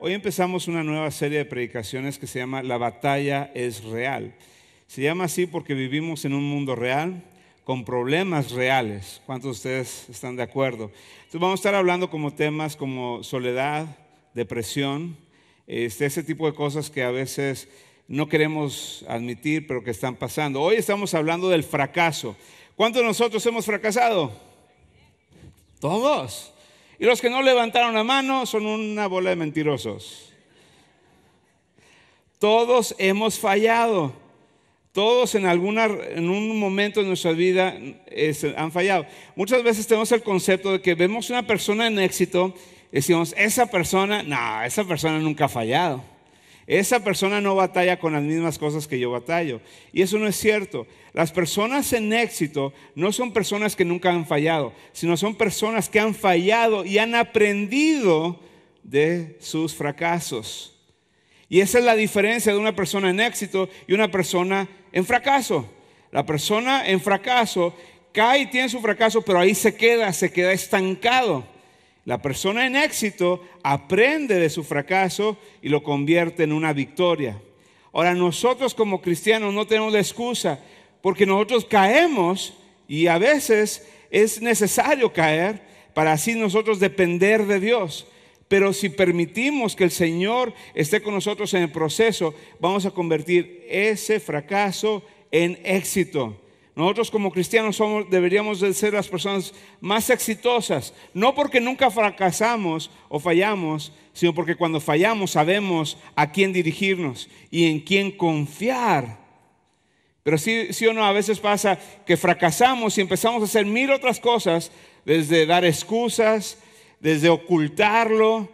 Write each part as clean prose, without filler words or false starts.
Hoy empezamos una nueva serie de predicaciones que se llama La batalla es real. Se llama así porque vivimos en un mundo real, con problemas reales. ¿Cuántos de ustedes están de acuerdo? Entonces vamos a estar hablando como temas como soledad, depresión, ese tipo de cosas que a veces no queremos admitir, pero que están pasando. Hoy estamos hablando del fracaso. ¿Cuántos de nosotros hemos fracasado? Todos. Y los que no levantaron la mano son una bola de mentirosos. Todos hemos fallado. Todos en un momento de nuestra vida han fallado. Muchas veces tenemos el concepto de que vemos una persona en éxito y decimos, esa persona nunca ha fallado. Esa persona no batalla con las mismas cosas que yo batallo. Y eso no es cierto. Las personas en éxito no son personas que nunca han fallado, sino son personas que han fallado y han aprendido de sus fracasos. Y esa es la diferencia de una persona en éxito y una persona en fracaso. La persona en fracaso cae y tiene su fracaso, pero ahí se queda estancado. La persona en éxito aprende de su fracaso y lo convierte en una victoria. Ahora, nosotros como cristianos no tenemos la excusa, porque nosotros caemos y a veces es necesario caer para así nosotros depender de Dios. Pero si permitimos que el Señor esté con nosotros en el proceso, vamos a convertir ese fracaso en éxito. Nosotros como cristianos deberíamos de ser las personas más exitosas, no porque nunca fracasamos o fallamos, sino porque cuando fallamos sabemos a quién dirigirnos y en quién confiar. Pero sí o no, a veces pasa que fracasamos y empezamos a hacer mil otras cosas, desde dar excusas, desde ocultarlo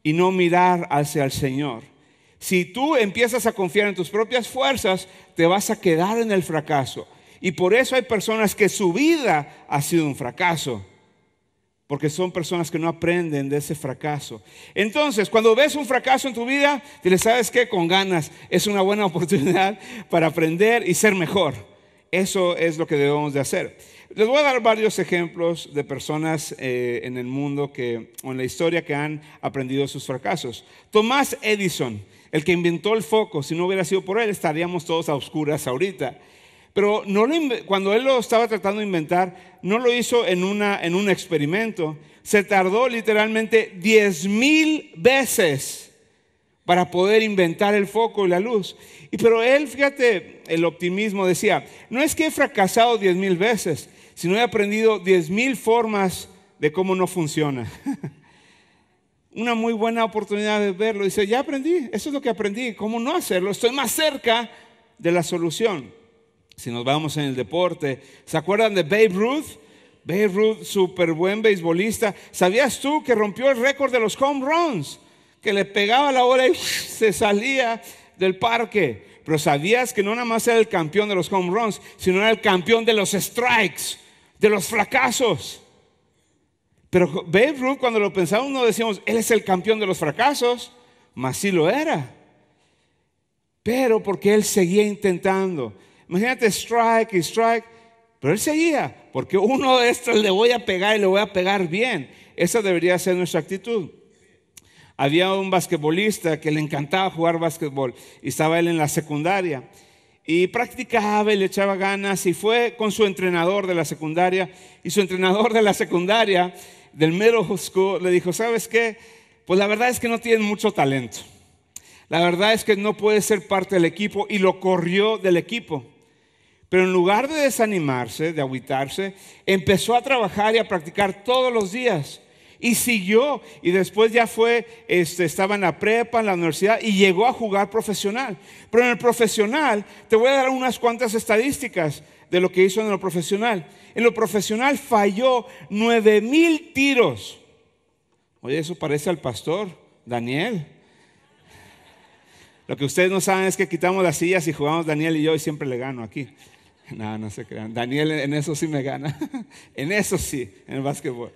y no mirar hacia el Señor. Si tú empiezas a confiar en tus propias fuerzas, te vas a quedar en el fracaso. Y por eso hay personas que su vida ha sido un fracaso, porque son personas que no aprenden de ese fracaso. Entonces, cuando ves un fracaso en tu vida, dile, ¿sabes qué? Con ganas, es una buena oportunidad para aprender y ser mejor. Eso es lo que debemos de hacer. Les voy a dar varios ejemplos de personas en el mundo o en la historia que han aprendido sus fracasos. Tomás Edison, el que inventó el foco, si no hubiera sido por él, estaríamos todos a oscuras ahorita. Pero cuando él lo estaba tratando de inventar, no lo hizo en un experimento. Se tardó literalmente 10,000 veces para poder inventar el foco y la luz. Pero él, fíjate, el optimismo decía, no es que he fracasado 10,000 veces, sino he aprendido 10,000 formas de cómo no funciona. Una muy buena oportunidad de verlo. Dice, ya aprendí, eso es lo que aprendí, cómo no hacerlo. Estoy más cerca de la solución. Si nos vamos en el deporte, ¿se acuerdan de Babe Ruth? Babe Ruth, súper buen beisbolista. ¿Sabías tú que rompió el récord de los home runs? Que le pegaba la bola y se salía del parque. Pero ¿sabías que no nada más era el campeón de los home runs, sino era el campeón de los strikes, de los fracasos? Pero Babe Ruth, cuando lo pensamos, no decíamos, él es el campeón de los fracasos, mas sí lo era. Pero porque él seguía intentando. Imagínate strike y strike, pero él seguía, porque uno de estos le voy a pegar y le voy a pegar bien. Esa debería ser nuestra actitud. Había un basquetbolista que le encantaba jugar basquetbol y estaba él en la secundaria y practicaba y le echaba ganas y fue con su entrenador de la secundaria y su entrenador de la secundaria del middle school le dijo, ¿sabes qué? Pues la verdad es que no tienes mucho talento. La verdad es que no puedes ser parte del equipo y lo corrió del equipo. Pero en lugar de desanimarse, de agüitarse, empezó a trabajar y a practicar todos los días. Y siguió, y después ya estaba en la prepa, en la universidad, y llegó a jugar profesional. Pero en el profesional, te voy a dar unas cuantas estadísticas de lo que hizo en lo profesional. En lo profesional falló 9,000 tiros. Oye, eso parece al pastor Daniel. Lo que ustedes no saben es que quitamos las sillas y jugamos Daniel y yo y siempre le gano aquí. No se crean. Daniel en eso sí me gana. En eso sí, en el básquetbol.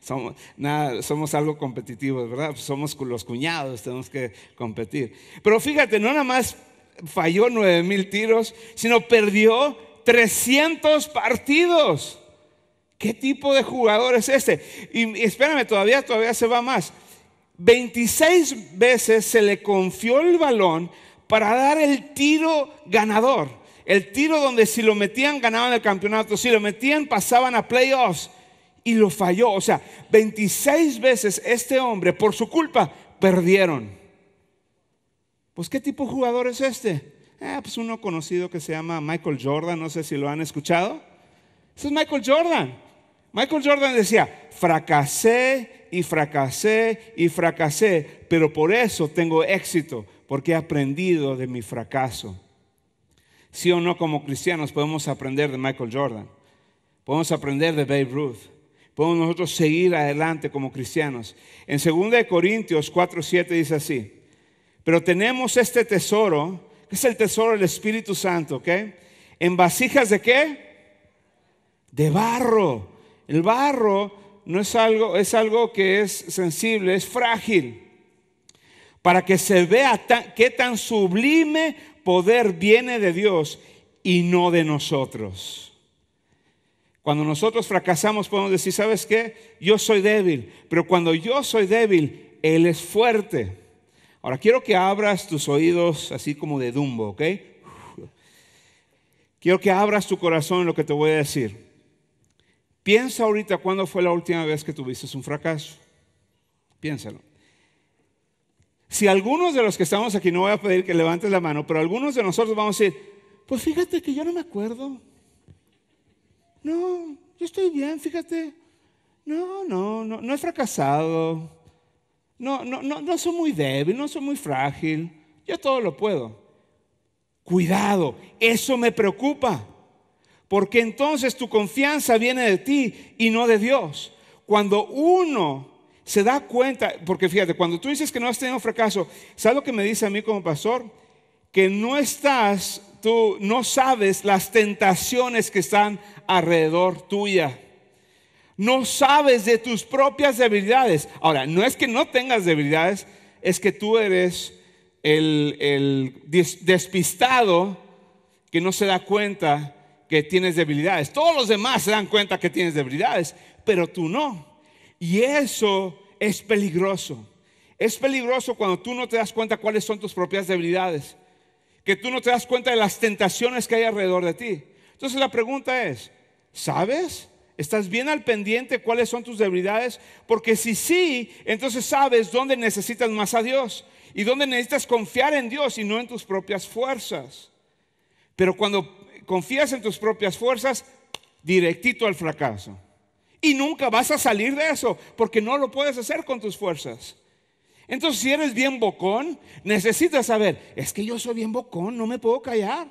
Somos algo competitivos, ¿verdad? Somos los cuñados, tenemos que competir. Pero fíjate, no nada más falló 9,000 tiros, sino perdió 300 partidos. ¿Qué tipo de jugador es este? Y espérame, todavía se va más. 26 veces se le confió el balón para dar el tiro ganador. El tiro donde si lo metían ganaban el campeonato, si lo metían pasaban a playoffs, y lo falló. O sea, 26 veces este hombre por su culpa perdieron. Pues ¿qué tipo de jugador es este? Pues uno conocido que se llama Michael Jordan, no sé si lo han escuchado. Ese es Michael Jordan. Michael Jordan decía, fracasé y fracasé y fracasé, pero por eso tengo éxito, porque he aprendido de mi fracaso. Sí o no, como cristianos podemos aprender de Michael Jordan, podemos aprender de Babe Ruth, podemos nosotros seguir adelante como cristianos. En 2 Corintios 4:7 dice así, pero tenemos este tesoro, que es el tesoro del Espíritu Santo, ¿ok? ¿En vasijas de qué? De barro. El barro no es algo, es algo que es sensible, es frágil. Para que se vea qué tan sublime poder viene de Dios y no de nosotros. Cuando nosotros fracasamos podemos decir, ¿sabes qué? Yo soy débil, pero cuando yo soy débil, Él es fuerte. Ahora quiero que abras tus oídos así como de Dumbo, ¿ok? Quiero que abras tu corazón en lo que te voy a decir. Piensa ahorita cuándo fue la última vez que tuviste un fracaso. Piénsalo. Si algunos de los que estamos aquí, no voy a pedir que levantes la mano, pero algunos de nosotros vamos a decir, pues fíjate que yo no me acuerdo. No, yo estoy bien, fíjate. No he fracasado. No soy muy débil, no soy muy frágil. Yo todo lo puedo. Cuidado, eso me preocupa. Porque entonces tu confianza viene de ti y no de Dios. Cuando uno se da cuenta, porque fíjate, cuando tú dices que no has tenido fracaso, ¿sabes lo que me dice a mí como pastor? Que tú no sabes las tentaciones que están alrededor tuya. No sabes de tus propias debilidades. Ahora, no es que no tengas debilidades, es que tú eres el despistado que no se da cuenta que tienes debilidades. Todos los demás se dan cuenta que tienes debilidades, pero tú no. Y eso es peligroso. Es peligroso cuando tú no te das cuenta cuáles son tus propias debilidades, que tú no te das cuenta de las tentaciones que hay alrededor de ti. Entonces la pregunta es, ¿sabes? ¿Estás bien al pendiente cuáles son tus debilidades? Porque si sí, entonces sabes dónde necesitas más a Dios y dónde necesitas confiar en Dios y no en tus propias fuerzas. Pero cuando confías en tus propias fuerzas, directito al fracaso. Y nunca vas a salir de eso, porque no lo puedes hacer con tus fuerzas. Entonces, si eres bien bocón, necesitas saber, es que yo soy bien bocón, no me puedo callar.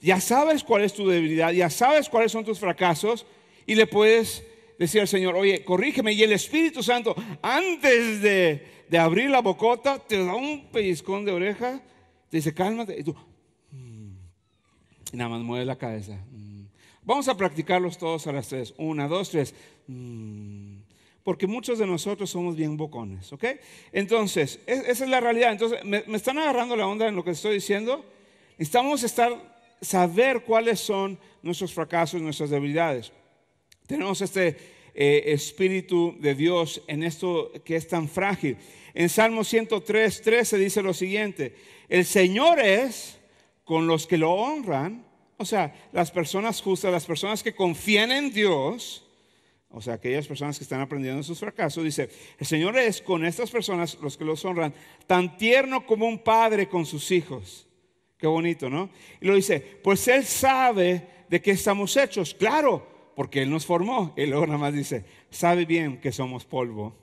Ya sabes cuál es tu debilidad, ya sabes cuáles son tus fracasos, y le puedes decir al Señor, oye, corrígeme. Y el Espíritu Santo, antes de abrir la bocota, te da un pellizcón de oreja, te dice, cálmate, y tú, y nada más mueves la cabeza. Vamos a practicarlos todos a las 3. 1, 2, 3. Porque muchos de nosotros somos bien bocones, ¿ok? Entonces, esa es la realidad. Entonces, ¿me están agarrando la onda en lo que estoy diciendo? Necesitamos saber cuáles son nuestros fracasos, nuestras debilidades. Tenemos este Espíritu de Dios en esto que es tan frágil. En Salmo 103:13 dice lo siguiente: el Señor es con los que lo honran, o sea, las personas justas, las personas que confían en Dios, o sea, aquellas personas que están aprendiendo de sus fracasos. Dice, el Señor es con estas personas, los que los honran, tan tierno como un padre con sus hijos. Qué bonito, ¿no? Y lo dice, pues Él sabe de qué estamos hechos. Claro, porque Él nos formó. Y luego nada más dice, sabe bien que somos polvo.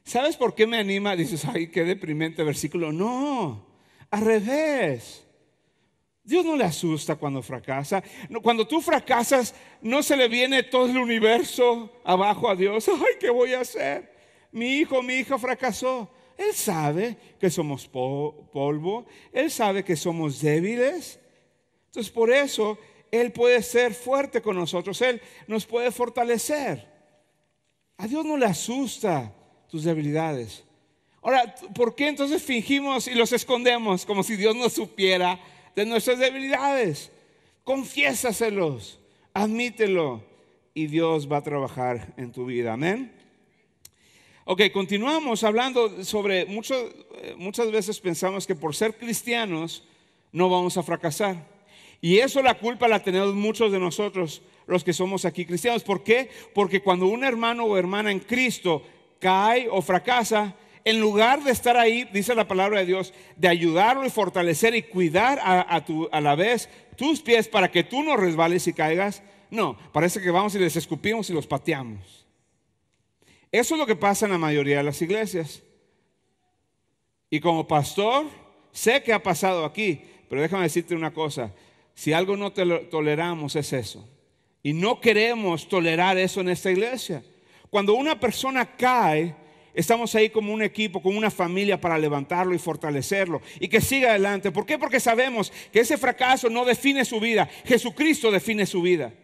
¿Sabes por qué me anima? Dices, ay, qué deprimente versículo. No, al revés. Dios no le asusta cuando fracasa. Cuando tú fracasas, no se le viene todo el universo abajo a Dios. Ay, ¿qué voy a hacer? Mi hija fracasó. Él sabe que somos polvo. Él sabe que somos débiles. Entonces por eso Él puede ser fuerte con nosotros. Él nos puede fortalecer. A Dios no le asusta tus debilidades. Ahora, ¿por qué entonces fingimos y los escondemos como si Dios no supiera de nuestras debilidades? Confiésaselos, admítelo y Dios va a trabajar en tu vida. Amén. Ok, continuamos hablando sobre muchas veces pensamos que por ser cristianos no vamos a fracasar. Y eso la culpa la tenemos muchos de nosotros, los que somos aquí cristianos. ¿Por qué? Porque cuando un hermano o hermana en Cristo cae o fracasa, en lugar de estar ahí, dice la palabra de Dios, de ayudarlo y fortalecer y cuidar a la vez tus pies para que tú no resbales y caigas, no, parece que vamos y les escupimos y los pateamos. Eso es lo que pasa en la mayoría de las iglesias. Y como pastor, sé que ha pasado aquí, pero déjame decirte una cosa. Si algo no toleramos es eso. Y no queremos tolerar eso en esta iglesia. Cuando una persona cae, estamos ahí como un equipo, como una familia para levantarlo y fortalecerlo y que siga adelante. ¿Por qué? Porque sabemos que ese fracaso no define su vida. Jesucristo define su vida.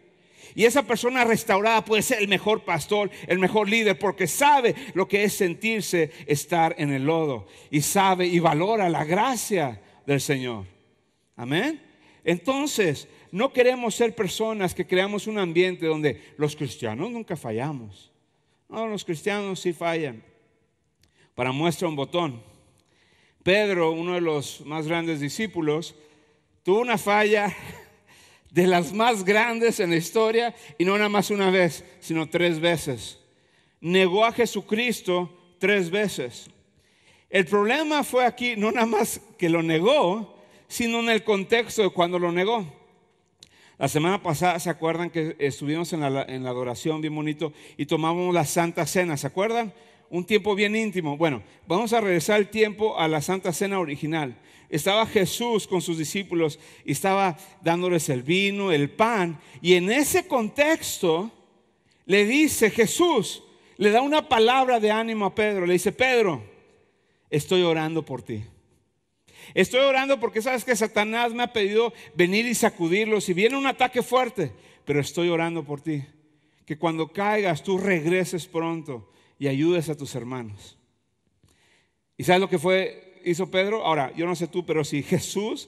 Y esa persona restaurada puede ser el mejor pastor, el mejor líder, porque sabe lo que es sentirse estar en el lodo. Y sabe y valora la gracia del Señor. Amén. Entonces, no queremos ser personas que creamos un ambiente donde los cristianos nunca fallamos. No, los cristianos sí fallan. Para muestra un botón. Pedro, uno de los más grandes discípulos, tuvo una falla de las más grandes en la historia, y no nada más una vez, sino 3 veces. Negó a Jesucristo 3 veces. El problema fue aquí, no nada más que lo negó, sino en el contexto de cuando lo negó. La semana pasada, ¿se acuerdan que estuvimos en la adoración bien bonito y tomamos la Santa Cena? ¿Se acuerdan? Un tiempo bien íntimo. Bueno, vamos a regresar el tiempo a la Santa Cena original. Estaba Jesús con sus discípulos y estaba dándoles el vino, el pan. Y en ese contexto le dice Jesús, le da una palabra de ánimo a Pedro. Le dice: Pedro, estoy orando por ti. Estoy orando porque sabes que Satanás me ha pedido venir y sacudirlos y viene un ataque fuerte, pero estoy orando por ti. Que cuando caigas tú regreses pronto y ayudes a tus hermanos. ¿Y sabes lo que hizo Pedro? Ahora, yo no sé tú, pero si Jesús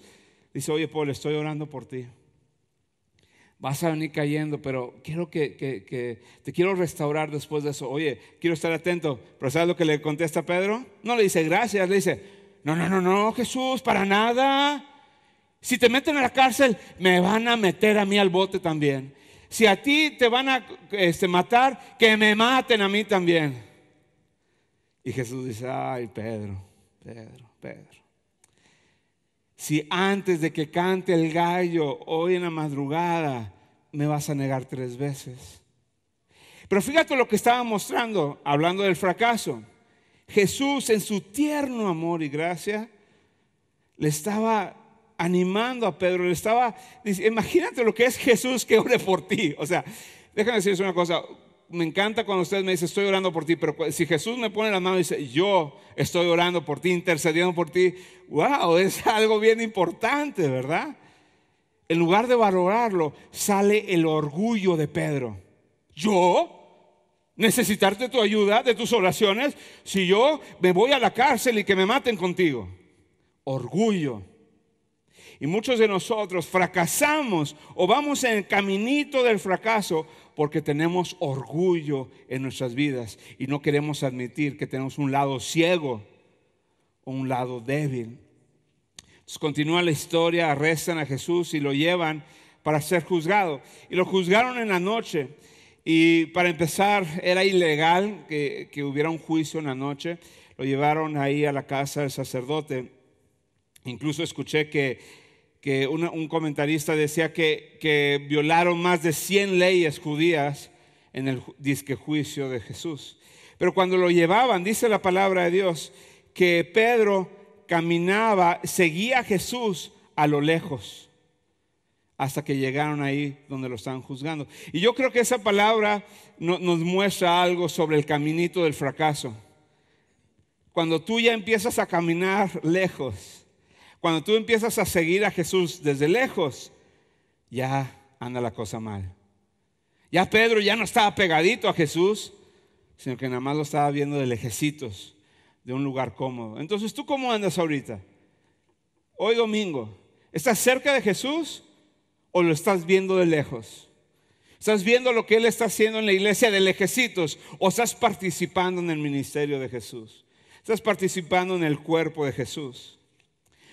dice: oye, Paul, estoy orando por ti, vas a venir cayendo, pero quiero que te quiero restaurar después de eso. Oye, quiero estar atento. Pero ¿sabes lo que le contesta Pedro? No le dice gracias, le dice: no, Jesús, para nada. Si te meten a la cárcel, me van a meter a mí al bote también. Si a ti te van a matar, que me maten a mí también. Y Jesús dice: ay, Pedro. Si antes de que cante el gallo hoy en la madrugada me vas a negar 3 veces. Pero fíjate lo que estaba mostrando, hablando del fracaso. Jesús, en su tierno amor y gracia, le estaba animando a Pedro. Imagínate lo que es Jesús que ore por ti. O sea, déjame decirles una cosa. Me encanta cuando ustedes me dicen: estoy orando por ti. Pero si Jesús me pone la mano y dice: yo estoy orando por ti, intercediendo por ti, wow, es algo bien importante, ¿verdad? En lugar de valorarlo, sale el orgullo de Pedro. ¿Yo? ¿Necesitarte tu ayuda, de tus oraciones? Si yo me voy a la cárcel y que me maten contigo. Orgullo. Y muchos de nosotros fracasamos o vamos en el caminito del fracaso porque tenemos orgullo en nuestras vidas y no queremos admitir que tenemos un lado ciego o un lado débil. Entonces continúa la historia, arrestan a Jesús y lo llevan para ser juzgado. Y lo juzgaron en la noche. Y para empezar, era ilegal que hubiera un juicio en la noche. Lo llevaron ahí a la casa del sacerdote. Incluso escuché que un comentarista decía que violaron más de 100 leyes judías en el disque juicio de Jesús. Pero cuando lo llevaban, dice la palabra de Dios, que Pedro caminaba, seguía a Jesús a lo lejos, hasta que llegaron ahí donde lo estaban juzgando. Y yo creo que esa palabra nos muestra algo sobre el caminito del fracaso. Cuando tú ya empiezas a caminar lejos, cuando tú empiezas a seguir a Jesús desde lejos, ya anda la cosa mal. Ya Pedro ya no estaba pegadito a Jesús, sino que nada más lo estaba viendo de lejecitos, de un lugar cómodo. Entonces, ¿tú cómo andas ahorita? Hoy domingo, ¿estás cerca de Jesús o lo estás viendo de lejos? ¿Estás viendo lo que Él está haciendo en la iglesia de Lejecitos? ¿O estás participando en el ministerio de Jesús? ¿Estás participando en el cuerpo de Jesús?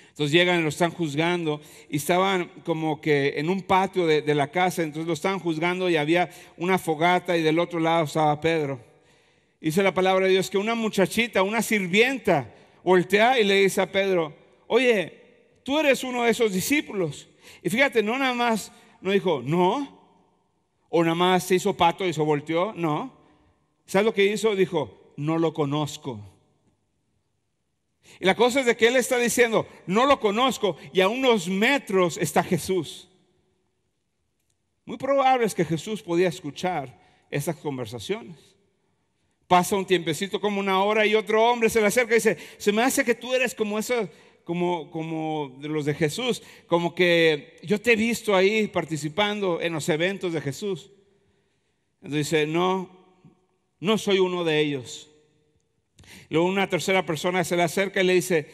Entonces llegan y lo están juzgando y estaban como que en un patio de la casa. Entonces lo estaban juzgando y había una fogata y del otro lado estaba Pedro. Dice la palabra de Dios que una muchachita, una sirvienta, voltea y le dice a Pedro: oye, tú eres uno de esos discípulos. Y fíjate, no nada más, no dijo no, o nada más se hizo pato y se volteó, no. ¿Sabes lo que hizo? Dijo: no lo conozco. Y la cosa es de que él está diciendo: no lo conozco, y a unos metros está Jesús. Muy probable es que Jesús podía escuchar esas conversaciones. Pasa un tiempecito, como una hora, y otro hombre se le acerca y dice: se me hace que tú eres como esos, como de los de Jesús, como que yo te he visto ahí participando en los eventos de Jesús. Entonces dice: no soy uno de ellos. Luego una tercera persona se le acerca y le dice: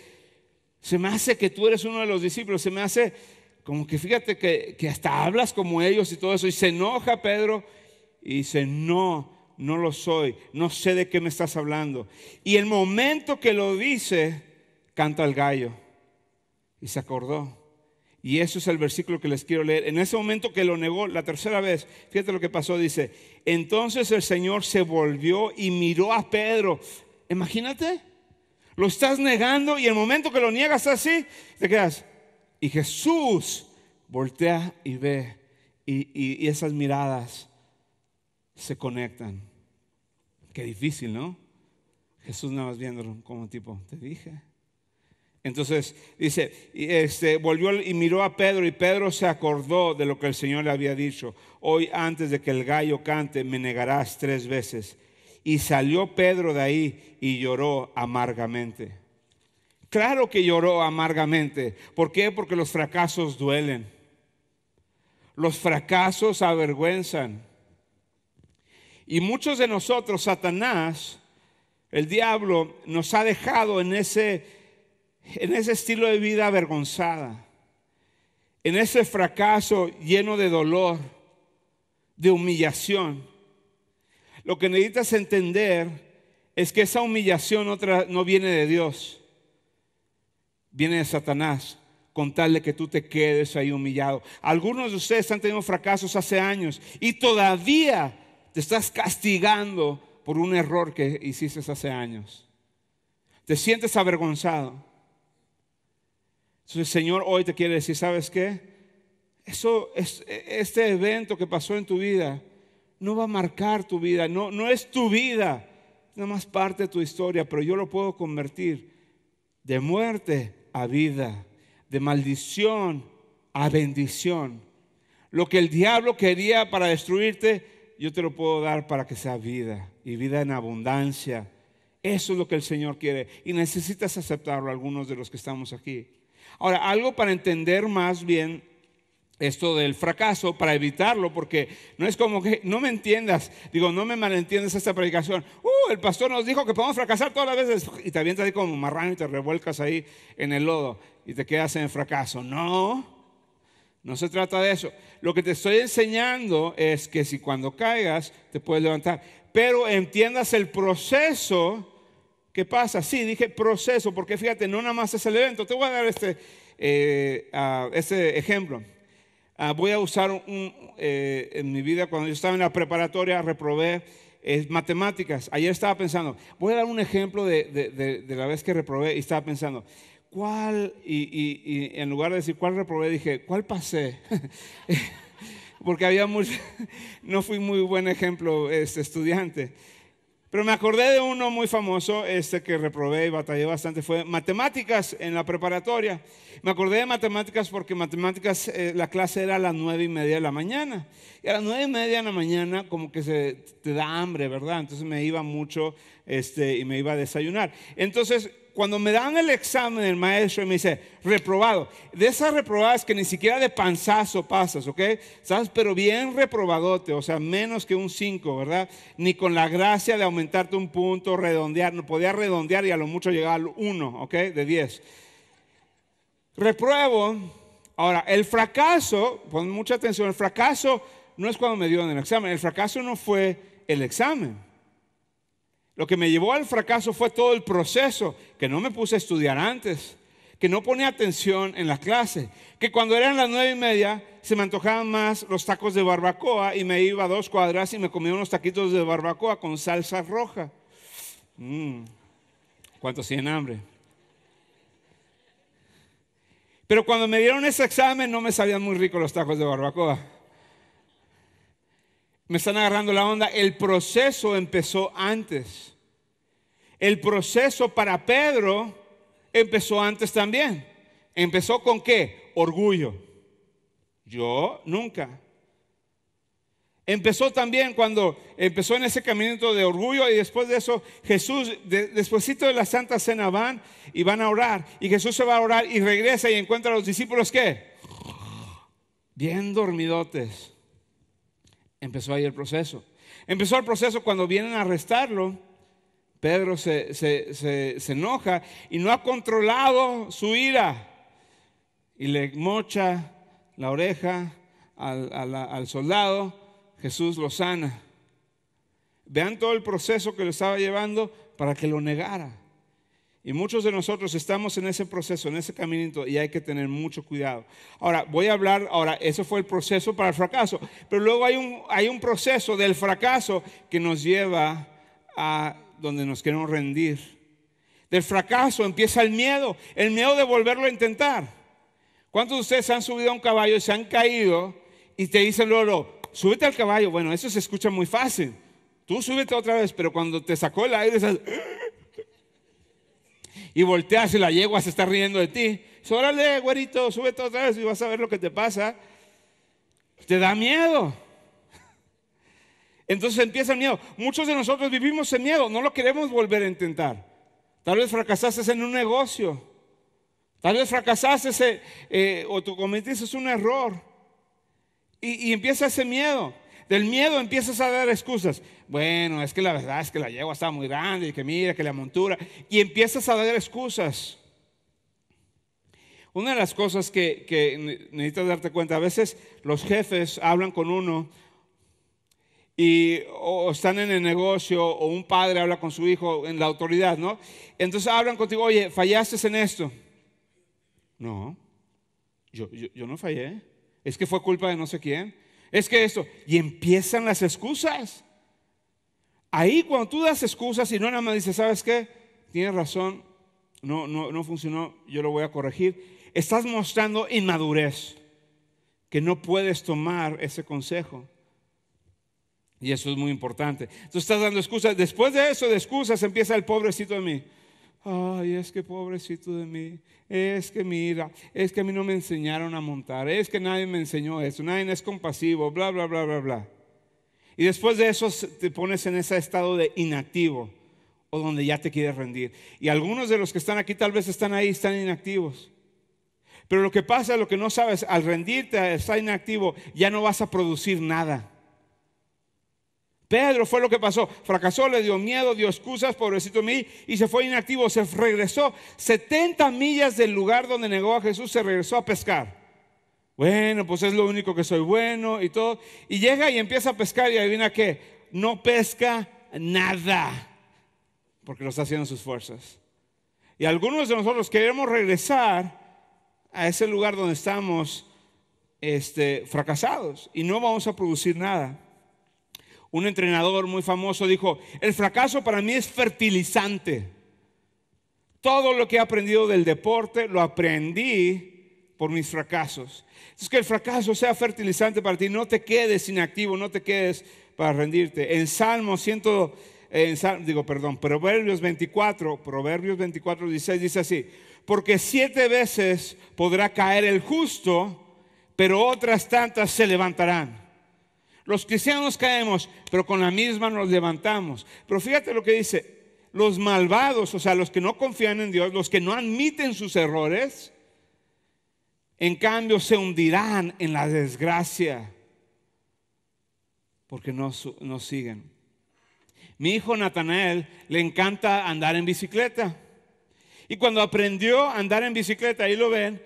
se me hace que tú eres uno de los discípulos, se me hace como que fíjate que hasta hablas como ellos y todo eso. Y se enoja Pedro y dice: no lo soy, no sé de qué me estás hablando. Y el momento que lo dice, canta el gallo y se acordó. Y eso es el versículo que les quiero leer. En ese momento que lo negó la tercera vez, fíjate lo que pasó, dice: entonces el Señor se volvió y miró a Pedro. Imagínate, lo estás negando y el momento que lo niegas así, te quedas. Y Jesús voltea y ve, y esas miradas se conectan. Qué difícil, ¿no? Jesús nada más viéndolo como tipo: te dije. Entonces dice, volvió y miró a Pedro, y Pedro se acordó de lo que el Señor le había dicho: hoy antes de que el gallo cante me negarás 3 veces. Y salió Pedro de ahí y lloró amargamente. Claro que lloró amargamente. ¿Por qué? Porque los fracasos duelen. Los fracasos avergüenzan. Y muchos de nosotros, Satanás, el diablo, nos ha dejado en ese estilo de vida avergonzada, en ese fracaso lleno de dolor, de humillación. Lo que necesitas entender es que esa humillación no viene de Dios, viene de Satanás, con tal de que tú te quedes ahí humillado. Algunos de ustedes han tenido fracasos hace años y todavía te estás castigando por un error que hiciste hace años. Te sientes avergonzado. Entonces el Señor hoy te quiere decir: ¿sabes qué? Este evento que pasó en tu vida no va a marcar tu vida, no es tu vida, es nada más parte de tu historia, pero yo lo puedo convertir de muerte a vida, de maldición a bendición. Lo que el diablo quería para destruirte, yo te lo puedo dar para que sea vida, y vida en abundancia. Eso es lo que el Señor quiere, y necesitas aceptarlo, algunos de los que estamos aquí. Ahora, algo para entender más bien esto del fracaso, para evitarlo, porque no es como que, no me entiendas, no me malentiendas esta predicación. El pastor nos dijo que podemos fracasar todas las veces, y te avientas ahí como marrano y te revuelcas ahí en el lodo y te quedas en el fracaso. No se trata de eso. Lo que te estoy enseñando es que si cuando caigas te puedes levantar, pero entiendas el proceso. ¿Qué pasa? Sí, dije proceso, porque fíjate, no nada más es el evento. Te voy a dar este ejemplo. Voy a usar en mi vida, cuando yo estaba en la preparatoria, reprobé matemáticas. Ayer estaba pensando, voy a dar un ejemplo de la vez que reprobé, y estaba pensando, ¿cuál? Y en lugar de decir cuál reprobé, dije, ¿cuál pasé? Porque no fui muy buen ejemplo estudiante. Pero me acordé de uno muy famoso, que reprobé y batallé bastante, fue matemáticas en la preparatoria. Me acordé de matemáticas porque matemáticas, la clase era a las 9:30 de la mañana. Y a las 9:30 de la mañana como que te da hambre, ¿verdad? Entonces me iba mucho y me iba a desayunar. Entonces, cuando me dan el examen, el maestro y me dice, reprobado. De esas reprobadas que ni siquiera de panzazo pasas, ¿ok? ¿Sabes? Pero bien reprobadote, o sea, menos que un 5, ¿verdad? Ni con la gracia de aumentarte un punto, redondear. No podía redondear y a lo mucho llegar al 1, ¿ok? De 10. Repruebo. Ahora, el fracaso, pon mucha atención, el fracaso no es cuando me dio en el examen. El fracaso no fue el examen. Lo que me llevó al fracaso fue todo el proceso, que no me puse a estudiar antes, que no ponía atención en la clase, que cuando eran las 9:30 se me antojaban más los tacos de barbacoa y me iba a 2 cuadras y me comía unos taquitos de barbacoa con salsa roja. ¿Cuántos tienen hambre? Pero cuando me dieron ese examen no me sabían muy ricos los tacos de barbacoa. Me están agarrando la onda. El proceso empezó antes. El proceso para Pedro empezó antes también. ¿Empezó con qué? Orgullo. Yo nunca. Empezó también cuando empezó en ese caminito de orgullo, y después de eso Jesús, despuesito de la Santa Cena van a orar, y Jesús se va a orar y regresa y encuentra a los discípulos ¿qué? Bien dormidotes. Empezó ahí el proceso. Empezó el proceso cuando vienen a arrestarlo. Pedro se enoja y no ha controlado su ira y le mocha la oreja al soldado. Jesús lo sana. Vean todo el proceso que lo estaba llevando para que lo negara. Y muchos de nosotros estamos en ese proceso, en ese caminito, y hay que tener mucho cuidado. Ahora, voy a hablar, eso fue el proceso para el fracaso, pero luego hay un proceso del fracaso que nos lleva a donde nos queremos rendir. Del fracaso empieza el miedo de volverlo a intentar. ¿Cuántos de ustedes han subido a un caballo y se han caído y te dicen luego, súbete al caballo? Bueno, eso se escucha muy fácil. Tú súbete otra vez, pero cuando te sacó el aire y volteas y la yegua se está riendo de ti, órale, güerito, súbete otra vez y vas a ver lo que te pasa. Te da miedo. Entonces empieza el miedo. Muchos de nosotros vivimos en miedo, no lo queremos volver a intentar. Tal vez fracasaste en un negocio, tal vez fracasaste o tú cometiste un error, y empieza ese miedo. Del miedo empiezas a dar excusas. Bueno, es que la verdad es que la yegua estaba muy grande y que mira, que la montura, y empiezas a dar excusas. Una de las cosas que necesitas darte cuenta, a veces los jefes hablan con uno o están en el negocio, o un padre habla con su hijo en la autoridad, ¿no? Entonces hablan contigo, oye, fallaste en esto. No, yo no fallé. Es que fue culpa de no sé quién. Es que esto. Y empiezan las excusas. Ahí cuando tú das excusas y no nada más dices, ¿sabes qué? Tienes razón, no funcionó, yo lo voy a corregir. Estás mostrando inmadurez, que no puedes tomar ese consejo. Y eso es muy importante. Tú estás dando excusas. Después de eso, de excusas, empieza el pobrecito de mí. Ay, es que pobrecito de mí. Es que mira, es que a mí no me enseñaron a montar. Es que nadie me enseñó eso. Nadie es compasivo, bla, bla, bla, bla, bla. Y después de eso te pones en ese estado de inactivo, o donde ya te quieres rendir. Y algunos de los que están aquí tal vez están ahí, están inactivos. Pero lo que pasa, lo que no sabes, al rendirte, al estar inactivo, ya no vas a producir nada. Pedro fue lo que pasó, fracasó, le dio miedo, dio excusas, pobrecito de mí, y se fue inactivo. Se regresó 70 millas del lugar donde negó a Jesús, se regresó a pescar. Bueno, pues es lo único que soy bueno y todo. Y llega y empieza a pescar, y adivina qué, no pesca nada, porque lo está haciendo en sus fuerzas. Y algunos de nosotros queremos regresar a ese lugar donde estamos fracasados, y no vamos a producir nada. Un entrenador muy famoso dijo, el fracaso para mí es fertilizante. Todo lo que he aprendido del deporte lo aprendí por mis fracasos. Entonces, que el fracaso sea fertilizante para ti. No te quedes inactivo, no te quedes para rendirte. En Proverbios 24, 16 dice así: porque 7 veces podrá caer el justo, pero otras tantas se levantarán. Los cristianos caemos, pero con la misma nos levantamos. Pero fíjate lo que dice: los malvados, o sea, los que no confían en Dios, los que no admiten sus errores, en cambio se hundirán en la desgracia, porque no siguen. Mi hijo Natanael le encanta andar en bicicleta. Y cuando aprendió a andar en bicicleta, ahí lo ven,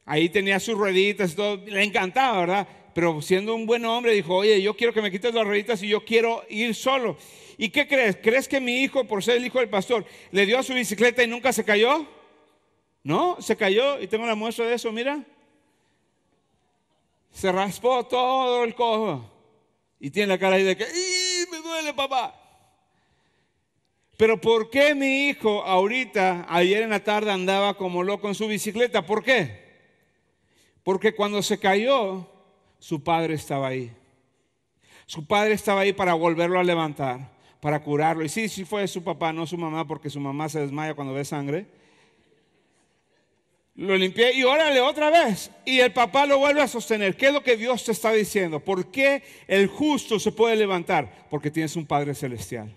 ahí tenía sus rueditas y todo, le encantaba, ¿verdad? pero siendo un buen hombre dijo, oye, yo quiero que me quites las rueditas y yo quiero ir solo. ¿Y qué crees? ¿Crees que mi hijo, por ser el hijo del pastor, le dio a su bicicleta y nunca se cayó? No, se cayó y tengo la muestra de eso, mira. Se raspó todo el codo y tiene la cara ahí de que, ¡y me duele, papá! Pero ¿por qué mi hijo ahorita, ayer en la tarde, andaba como loco en su bicicleta? ¿Por qué? Porque cuando se cayó, su padre estaba ahí. Su padre estaba ahí para volverlo a levantar, para curarlo. Y sí fue su papá, no su mamá, porque su mamá se desmaya cuando ve sangre. Lo limpié y órale otra vez. Y el papá lo vuelve a sostener. ¿Qué es lo que Dios te está diciendo? ¿Por qué el justo se puede levantar? Porque tienes un Padre celestial.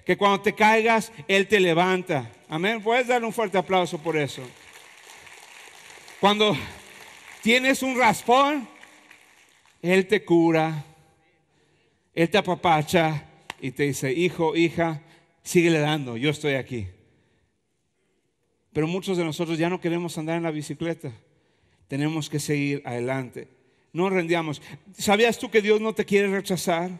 Que cuando te caigas, Él te levanta. Amén. Puedes darle un fuerte aplauso por eso. Cuando tienes un raspón, Él te cura. Él te apapacha y te dice, hijo, hija, síguele dando, yo estoy aquí. Pero muchos de nosotros ya no queremos andar en la bicicleta. Tenemos que seguir adelante. No rendamos. ¿Sabías tú que Dios no te quiere rechazar?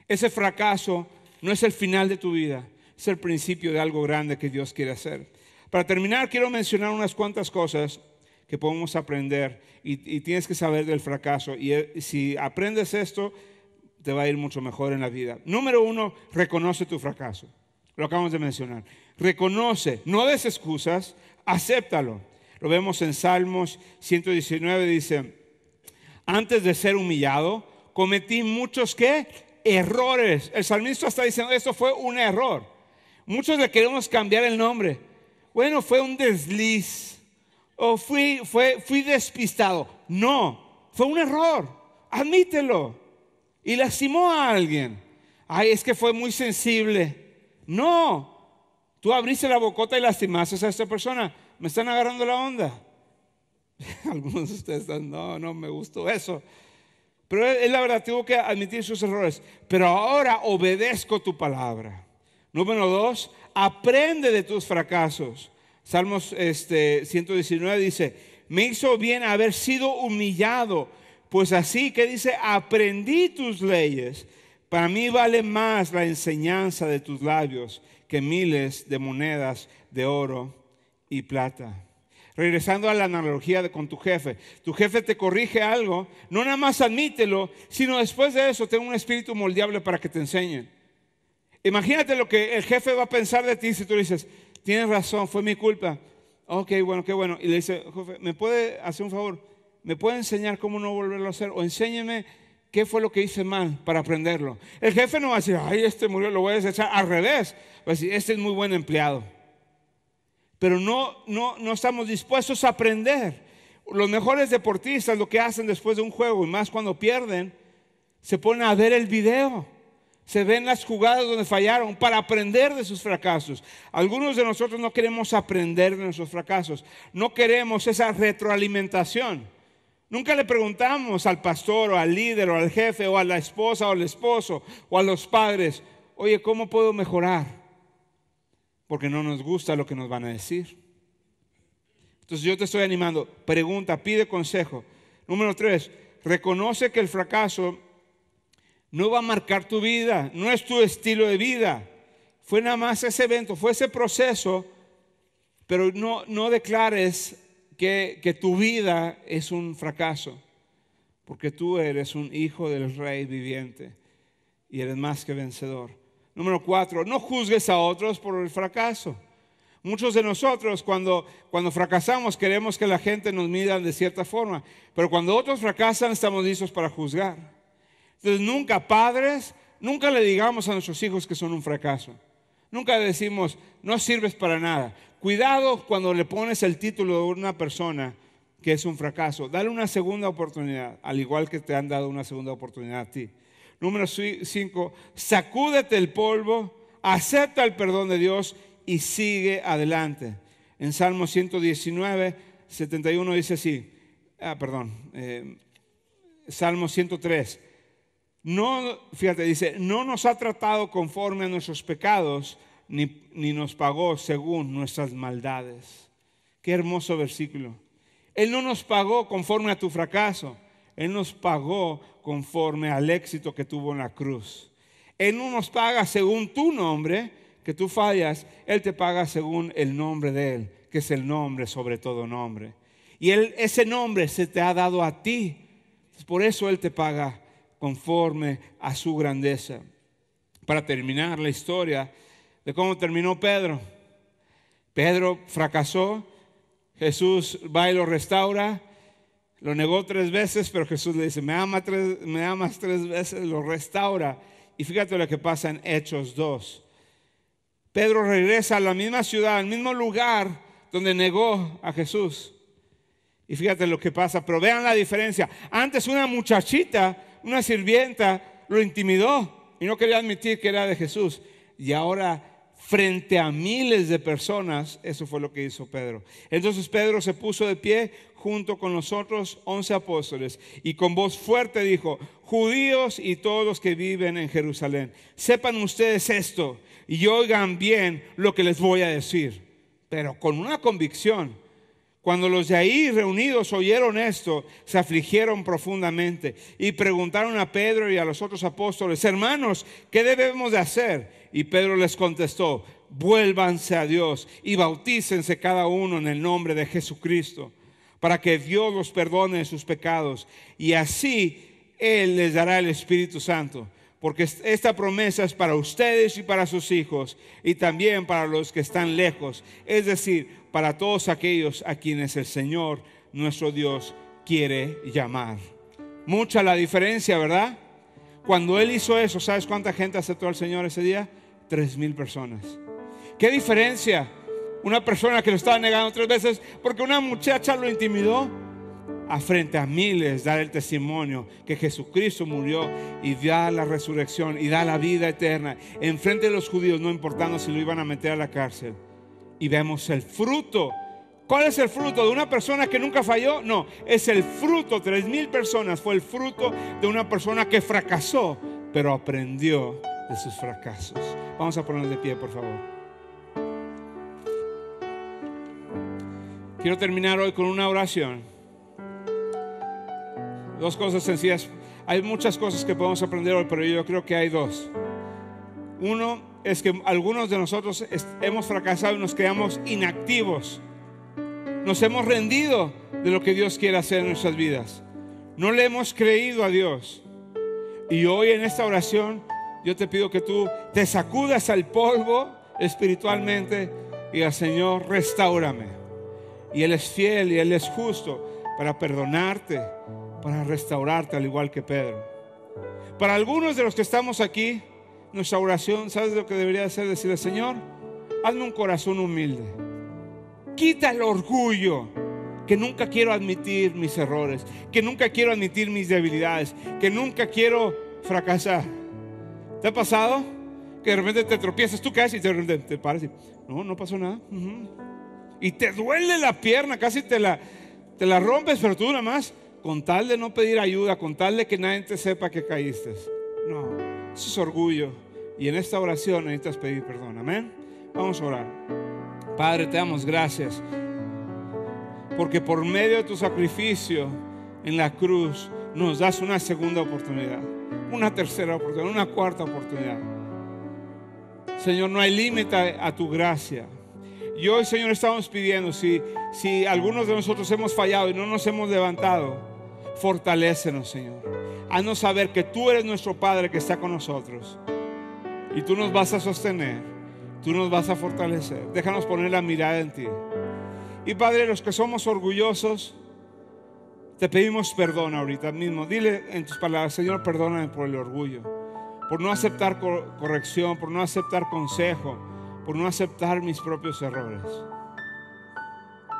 Ese fracaso no es el final de tu vida. Es el principio de algo grande que Dios quiere hacer. Para terminar, quiero mencionar unas cuantas cosas que podemos aprender. Y tienes que saber del fracaso. Y si aprendes esto, te va a ir mucho mejor en la vida. Número 1, reconoce tu fracaso. Lo acabamos de mencionar. Reconoce, no des excusas, acéptalo. Lo vemos en Salmos 119, dice, antes de ser humillado, cometí muchos, ¿qué? Errores. El salmista está diciendo, esto fue un error. Muchos le queremos cambiar el nombre. Bueno, fue un desliz. O fui despistado. No, fue un error. Admítelo. Y lastimó a alguien. Ay, es que fue muy sensible. No, tú abriste la bocota y lastimaste a esta persona. Me están agarrando la onda. Algunos de ustedes están, no me gustó eso. Pero él la verdad tuvo que admitir sus errores. Pero ahora obedezco tu palabra. Número 2, aprende de tus fracasos. Salmos 119 dice, me hizo bien haber sido humillado. Pues así que dice, aprendí tus leyes. Para mí vale más la enseñanza de tus labios que miles de monedas de oro y plata. Regresando a la analogía con tu jefe te corrige algo, no nada más admítelo, sino después de eso ten un espíritu moldeable para que te enseñen. Imagínate lo que el jefe va a pensar de ti si tú le dices, tienes razón, fue mi culpa. Ok, bueno, qué bueno. Y le dice, jefe, ¿me puede hacer un favor? ¿Me puede enseñar cómo no volverlo a hacer? O enséñeme qué fue lo que hice mal para aprenderlo. El jefe no va a decir, ay, este murió, lo voy a desechar. Al revés, va a decir, este es muy buen empleado. Pero no estamos dispuestos a aprender. Los mejores deportistas lo que hacen después de un juego, y más cuando pierden, se ponen a ver el video. Se ven las jugadas donde fallaron para aprender de sus fracasos. Algunos de nosotros no queremos aprender de nuestros fracasos. No queremos esa retroalimentación. Nunca le preguntamos al pastor o al líder o al jefe o a la esposa o al esposo o a los padres, oye, ¿cómo puedo mejorar? Porque no nos gusta lo que nos van a decir. Entonces yo te estoy animando, pregunta, pide consejo. Número 3, reconoce que el fracaso no va a marcar tu vida, no es tu estilo de vida. Fue nada más ese evento, fue ese proceso, pero no declares que tu vida es un fracaso, porque tú eres un hijo del Rey viviente y eres más que vencedor. Número 4, no juzgues a otros por el fracaso. Muchos de nosotros cuando fracasamos queremos que la gente nos mida de cierta forma, pero cuando otros fracasan estamos listos para juzgar. Entonces nunca le digamos a nuestros hijos que son un fracaso. Nunca le decimos, no sirves para nada. Cuidado cuando le pones el título de una persona que es un fracaso. Dale una segunda oportunidad, al igual que te han dado una segunda oportunidad a ti. Número 5, sacúdete el polvo, acepta el perdón de Dios y sigue adelante. En Salmo 119, 71 dice así, Salmo 103. Dice, no nos ha tratado conforme a nuestros pecados, ni nos pagó según nuestras maldades. Qué hermoso versículo. Él no nos pagó conforme a tu fracaso. Él nos pagó conforme al éxito que tuvo en la cruz. Él no nos paga según tu nombre, que tú fallas. Él te paga según el nombre de Él, que es el nombre sobre todo nombre. Y ese nombre se te ha dado a ti. Por eso Él te paga conforme a su grandeza. Para terminar la historia de cómo terminó Pedro. Pedro fracasó. Jesús va y lo restaura. Lo negó 3 veces, pero Jesús le dice, me amas 3 veces, lo restaura. Y fíjate lo que pasa en Hechos 2. Pedro regresa a la misma ciudad, al mismo lugar donde negó a Jesús. Y fíjate lo que pasa, pero vean la diferencia. Antes una muchachita, una sirvienta, lo intimidó y no quería admitir que era de Jesús. Y ahora, frente a miles de personas, eso fue lo que hizo Pedro. Entonces Pedro se puso de pie junto con los otros 11 apóstoles y con voz fuerte dijo, judíos y todos los que viven en Jerusalén, sepan ustedes esto y oigan bien lo que les voy a decir, pero con una convicción. Cuando los de ahí reunidos oyeron esto, se afligieron profundamente y preguntaron a Pedro y a los otros apóstoles, hermanos, ¿qué debemos de hacer? Y Pedro les contestó, vuélvanse a Dios y bautícense cada uno en el nombre de Jesucristo, para que Dios los perdone sus pecados y así Él les dará el Espíritu Santo. Porque esta promesa es para ustedes y para sus hijos y también para los que están lejos, es decir, para todos aquellos a quienes el Señor, nuestro Dios, quiere llamar. Mucha la diferencia, ¿verdad? Cuando Él hizo eso, ¿sabes cuánta gente aceptó al Señor ese día? 3,000 personas. ¿Qué diferencia? Una persona que lo estaba negando 3 veces porque una muchacha lo intimidó, a frente a miles dar el testimonio que Jesucristo murió y da la resurrección y da la vida eterna en frente de los judíos, no importando si lo iban a meter a la cárcel. Y vemos el fruto. ¿Cuál es el fruto? ¿De una persona que nunca falló? No, es el fruto. 3,000 personas fue el fruto de una persona que fracasó, pero aprendió de sus fracasos. Vamos a ponernos de pie, por favor. Quiero terminar hoy con una oración. 2 cosas sencillas. Hay muchas cosas que podemos aprender hoy, pero yo creo que hay 2. Uno es que algunos de nosotros hemos fracasado y nos quedamos inactivos. Nos hemos rendido de lo que Dios quiere hacer en nuestras vidas. No le hemos creído a Dios. Y hoy en esta oración yo te pido que tú te sacudas al polvo espiritualmente y digas, Señor, restáurame. Y Él es fiel y Él es justo para perdonarte, para restaurarte, al igual que Pedro. Para algunos de los que estamos aquí, nuestra oración, ¿sabes lo que debería hacer? Decirle, Señor, hazme un corazón humilde. Quita el orgullo, que nunca quiero admitir mis errores, que nunca quiero admitir mis debilidades, que nunca quiero fracasar. ¿Te ha pasado? Que de repente te tropiezas, tú caes y de repente te paras y no pasó nada. Y te duele la pierna, casi te la rompes, pero tú nada más, con tal de no pedir ayuda, con tal de que nadie te sepa que caíste. No, eso es orgullo. Y en esta oración necesitas pedir perdón. Amén. Vamos a orar. Padre, te damos gracias porque por medio de tu sacrificio en la cruz nos das una segunda oportunidad, una tercera oportunidad, una cuarta oportunidad. Señor, no hay límite a tu gracia. Y hoy, Señor, estamos pidiendo, si algunos de nosotros hemos fallado y no nos hemos levantado, fortalécenos, Señor. Haznos saber que tú eres nuestro Padre que está con nosotros y tú nos vas a sostener, tú nos vas a fortalecer. Déjanos poner la mirada en ti. Y Padre, los que somos orgullosos, te pedimos perdón ahorita mismo. Dile en tus palabras, Señor, perdóname por el orgullo, por no aceptar corrección, por no aceptar consejo, por no aceptar mis propios errores.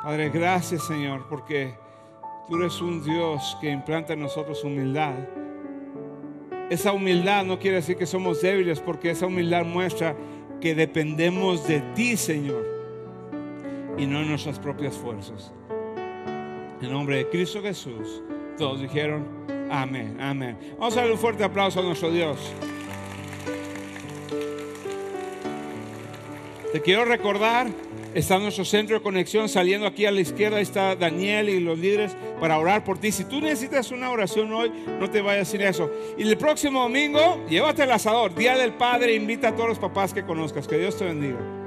Padre, gracias, Señor, porque tú eres un Dios que implanta en nosotros humildad. Esa humildad no quiere decir que somos débiles, porque esa humildad muestra que dependemos de ti, Señor, y no en nuestras propias fuerzas. En nombre de Cristo Jesús, todos dijeron amén, amén. Vamos a darle un fuerte aplauso a nuestro Dios. Te quiero recordar Está nuestro centro de conexión. Saliendo aquí a la izquierda está Daniel y los líderes para orar por ti. Si tú necesitas una oración hoy, no te vayas sin eso. Y el próximo domingo, llévate el asador, Día del Padre. Invita a todos los papás que conozcas. Que Dios te bendiga.